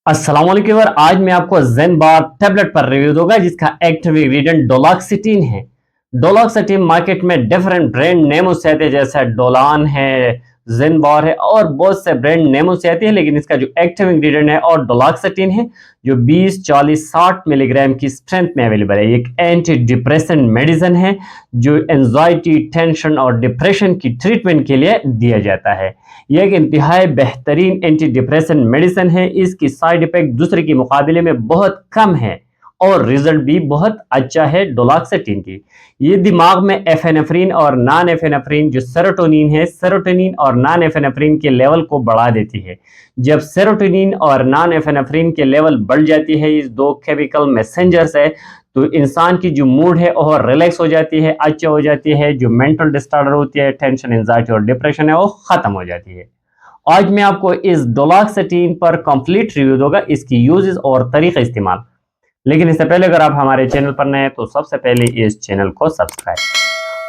अस्सलाम वालेकुम और आज मैं आपको ज़ेनबार टैबलेट पर रिव्यू दूंगा जिसका एक्टिव इंग्रेडिएंट डोलॉक्सिटिन है। डोलॉक्सिटिन मार्केट में डिफरेंट ब्रांड नेमों से आते हैं, जैसे डोलान है, ज़ेनबार है और बहुत से ब्रांड नेमों से आती है, लेकिन इसका जो एक्टिव इंग्रेडिएंट है और डोलॉक्सिटिन है जो 20, 40, 60 मिलीग्राम की स्ट्रेंथ में अवेलेबल है। एक एंटी डिप्रेसेंट मेडिसिन है जो एंजाइटी, टेंशन और डिप्रेशन की ट्रीटमेंट के लिए दिया जाता है। यह एक इंतहाई बेहतरीन एंटी डिप्रेसेंट मेडिसिन है। इसकी साइड इफेक्ट दूसरे के मुकाबले में बहुत कम है और रिजल्ट भी बहुत अच्छा है डोलॉक्सिटिन की। ये दिमाग में एफेनेफ्रिन और नॉन एफेनेफ्रिन जो सेरोटोनिन है, सेरोटोनिन और नॉन एफेनेफ्रिन के लेवल को बढ़ा देती है। जब सेरोटोनिन और नॉन एफेनेफ्रिन के लेवल बढ़ जाती है, इस दो केमिकल मैसेंजर्स है, तो इंसान की जो मूड है वो रिलैक्स हो जाती है, अच्छा हो जाती है। जो मेंटल डिसऑर्डर होती है, टेंशन, एंजाइटी और डिप्रेशन है, वो खत्म हो जाती है। आज मैं आपको इस डोलॉक्सिटिन पर कंप्लीट रिव्यू दूंगा, इसकी यूजेस और तरीका इस्तेमाल। लेकिन इससे पहले अगर आप हमारे चैनल पर नए हैं तो सबसे पहले इस चैनल को सब्सक्राइब।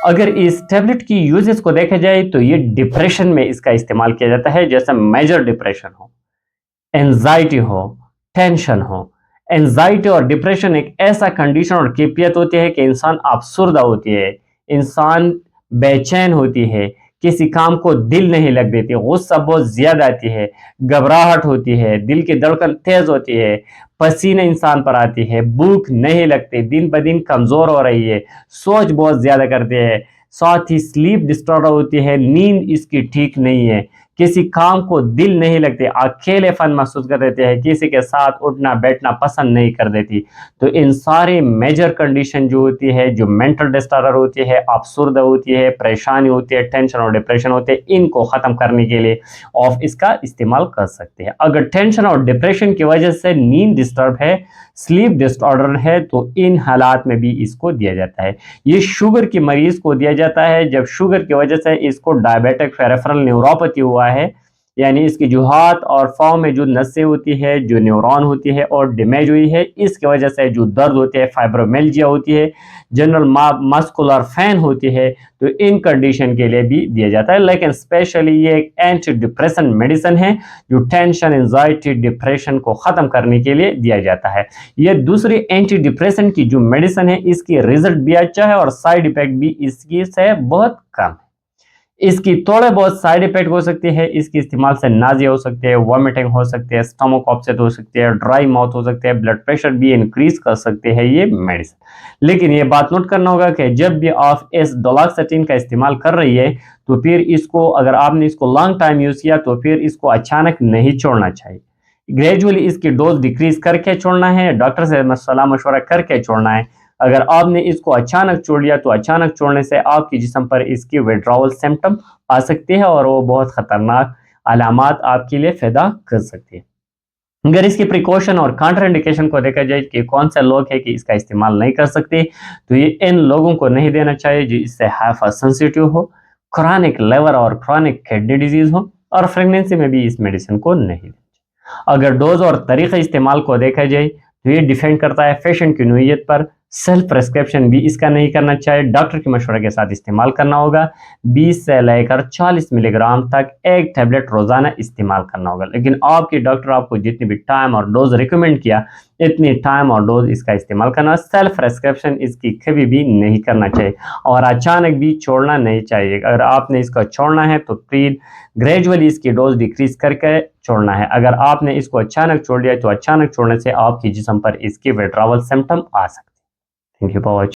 अगर इस टैबलेट की यूजेस को देखा जाए तो ये डिप्रेशन में इसका इस्तेमाल किया जाता है, जैसे मेजर डिप्रेशन हो, एंजाइटी हो, टेंशन हो। एंजाइटी और डिप्रेशन एक ऐसा कंडीशन और कैफियत होती है कि इंसान अफसुर्दा होती है, इंसान बेचैन होती है, किसी काम को दिल नहीं लग देती, गुस्सा बहुत ज्यादा आती है, घबराहट होती है, दिल की धड़कन तेज होती है, पसीने इंसान पर आती है, भूख नहीं लगती, दिन ब दिन कमजोर हो रही है, सोच बहुत ज्यादा करती है, साथ ही स्लीप डिस्टर्ब होती है, नींद इसकी ठीक नहीं है, किसी काम को दिल नहीं लगते, अकेलेपन महसूस कर देते हैं, किसी के साथ उठना बैठना पसंद नहीं कर देती। तो इन सारे मेजर कंडीशन जो होती है, जो मेंटल डिसऑर्डर होती है, अफसुर्दा होती है, परेशानी होती है, टेंशन और डिप्रेशन होते हैं, इनको खत्म करने के लिए ऑफ इसका इस्तेमाल कर सकते हैं। अगर टेंशन और डिप्रेशन की वजह से नींद डिस्टर्ब है, स्लीप डिसऑर्डर है, तो इन हालात में भी इसको दिया जाता है। ये शुगर के मरीज को दिया जाता है जब शुगर की वजह से इसको डायबिटिक पेरिफेरल न्यूरोपैथी हुआ है, यानी इसकी जो हाथ और पाँव में जो नसें होती है, जो न्यूरॉन होती है और डैमेज हुई है, इसकी वजह से जो दर्द होते हैं, फाइब्रोमिल्जिया होती है, जनरल मस्कुलर पेन होती है, तो इन कंडीशन के लिए भी दिया जाता है। लेकिन स्पेशली ये एक एंटी डिप्रेशन मेडिसिन है जो टेंशन, एंजाइटी, डिप्रेशन को खत्म करने के लिए दिया जाता है। ये दूसरी एंटी डिप्रेशन की जो मेडिसिन है, इसकी रिजल्ट भी अच्छा है और साइड इफेक्ट भी इसकी से बहुत कम है। इसकी थोड़े बहुत साइड इफेक्ट हो सकते हैं, इसके इस्तेमाल से नाज़िया हो सकते हैं, वॉमिटिंग हो सकती है, स्टमक अपसेट हो सकती है, ड्राई माउथ हो सकते हैं, ब्लड प्रेशर भी इंक्रीज कर सकते हैं ये मेडिसिन। लेकिन ये बात नोट करना होगा कि जब भी आप इस डोलॉक्सिटिन का इस्तेमाल कर रही है, तो फिर इसको, अगर आपने इसको लॉन्ग टाइम यूज किया, तो फिर इसको अचानक नहीं छोड़ना चाहिए। ग्रेजुअली इसकी डोज डिक्रीज करके छोड़ना है, डॉक्टर से सलाह मशवरा करके छोड़ना है। अगर आपने इसको अचानक छोड़ लिया, तो अचानक छोड़ने से आपके जिस्म पर इसकी विड्रॉवल सिम्टम आ सकती है और वो बहुत खतरनाक अलामात आपके लिए पैदा कर सकती है। अगर इसकी प्रिकॉशन और काउंटर इंडिकेशन को देखा जाए कि कौन से लोग हैं कि इसका इस्तेमाल नहीं कर सकते, तो ये इन लोगों को नहीं देना चाहिए जो इससे हाइपर सेंसिटिव हो, क्रॉनिक लिवर और क्रॉनिक किडनी डिजीज हो, और प्रेगनेंसी में भी इस मेडिसिन को नहीं देना चाहिए। अगर डोज और तरीका इस्तेमाल को देखा जाए तो ये डिपेंड करता है पेशेंट की नोयत पर। सेल्फ प्रेस्क्रिप्शन भी इसका नहीं करना चाहिए, डॉक्टर के मशवरे के साथ इस्तेमाल करना होगा। 20 से लेकर 40 मिलीग्राम तक एक टैबलेट रोजाना इस्तेमाल करना होगा, लेकिन आपके डॉक्टर आपको जितनी भी टाइम और डोज रिकमेंड किया, इतनी टाइम और डोज इसका इस्तेमाल करना। सेल्फ प्रेस्क्रिप्शन इसकी कभी भी नहीं करना चाहिए और अचानक भी छोड़ना नहीं चाहिए। अगर आपने इसको छोड़ना है तो प्लीज ग्रेजुअली इसकी डोज डिक्रीज करके छोड़ना है। अगर आपने इसको अचानक छोड़ दिया, तो अचानक छोड़ने से आपके जिस्म पर इसकी विड्रॉवल सिम्टम आ सकते हैं। Thank you for watching.